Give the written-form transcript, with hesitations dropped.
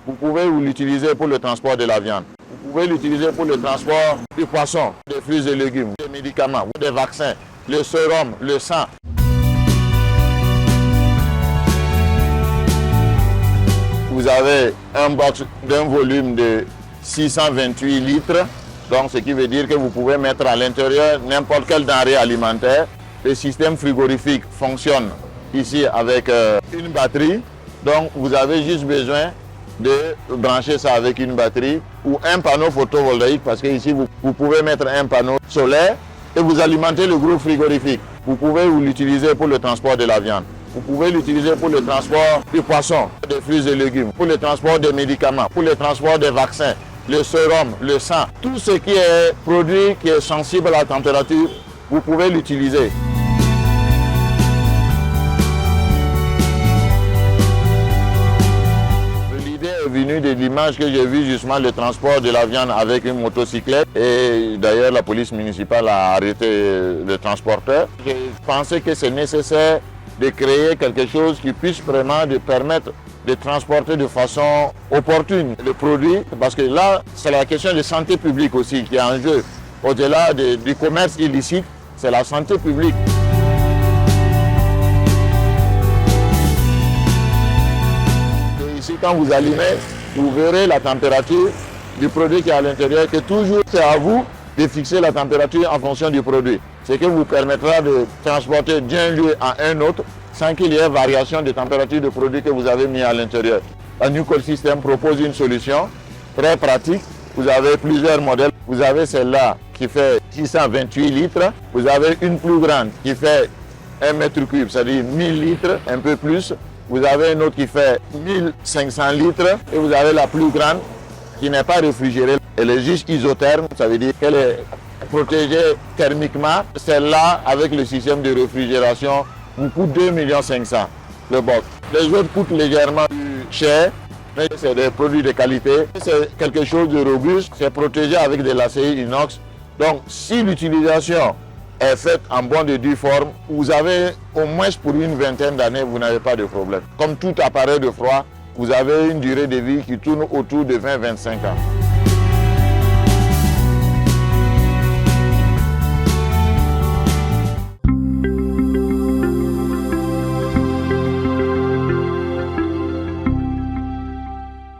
Vous pouvez l'utiliser pour le transport de la viande. Vous pouvez l'utiliser pour le transport du poisson, des fruits et légumes, des médicaments, des vaccins, le sérum, le sang. Vous avez un box d'un volume de 628 litres, donc ce qui veut dire que vous pouvez mettre à l'intérieur n'importe quelle denrée alimentaire. Le système frigorifique fonctionne ici avec une batterie, donc vous avez juste besoin de brancher ça avec une batterie ou un panneau photovoltaïque parce que ici vous pouvez mettre un panneau solaire et vous alimentez le groupe frigorifique. Vous pouvez l'utiliser pour le transport de la viande. Vous pouvez l'utiliser pour le transport du poisson, des fruits et légumes, pour le transport des médicaments, pour le transport des vaccins, le sérum, le sang. Tout ce qui est produit qui est sensible à la température, vous pouvez l'utiliser. L'idée est venue de l'image que j'ai vue justement le transport de la viande avec une motocyclette. Et d'ailleurs la police municipale a arrêté le transporteur. J'ai pensé que c'est nécessaire de créer quelque chose qui puisse vraiment permettre de transporter de façon opportune le produit, parce que là, c'est la question de santé publique aussi qui est en jeu. Au-delà du commerce illicite, c'est la santé publique. Et ici, quand vous allumez, vous verrez la température du produit qui est à l'intérieur, que toujours c'est à vous de fixer la température en fonction du produit. Ce qui vous permettra de transporter d'un lieu à un autre sans qu'il y ait variation de température de produit que vous avez mis à l'intérieur. La Nucol System propose une solution très pratique. Vous avez plusieurs modèles. Vous avez celle-là qui fait 628 litres. Vous avez une plus grande qui fait 1 mètre cube, c'est-à-dire 1000 litres, un peu plus. Vous avez une autre qui fait 1500 litres. Et vous avez la plus grande qui n'est pas réfrigérée. Elle est juste isotherme, ça veut dire qu'elle est protégée thermiquement. Celle-là, avec le système de réfrigération, vous coûte 2 500 000 le box. Les autres coûtent légèrement plus cher, mais c'est des produits de qualité. C'est quelque chose de robuste, c'est protégé avec des lacets inox. Donc, si l'utilisation est faite en bonne et due forme, vous avez au moins pour une vingtaine d'années, vous n'avez pas de problème. Comme tout appareil de froid, vous avez une durée de vie qui tourne autour de 20-25 ans.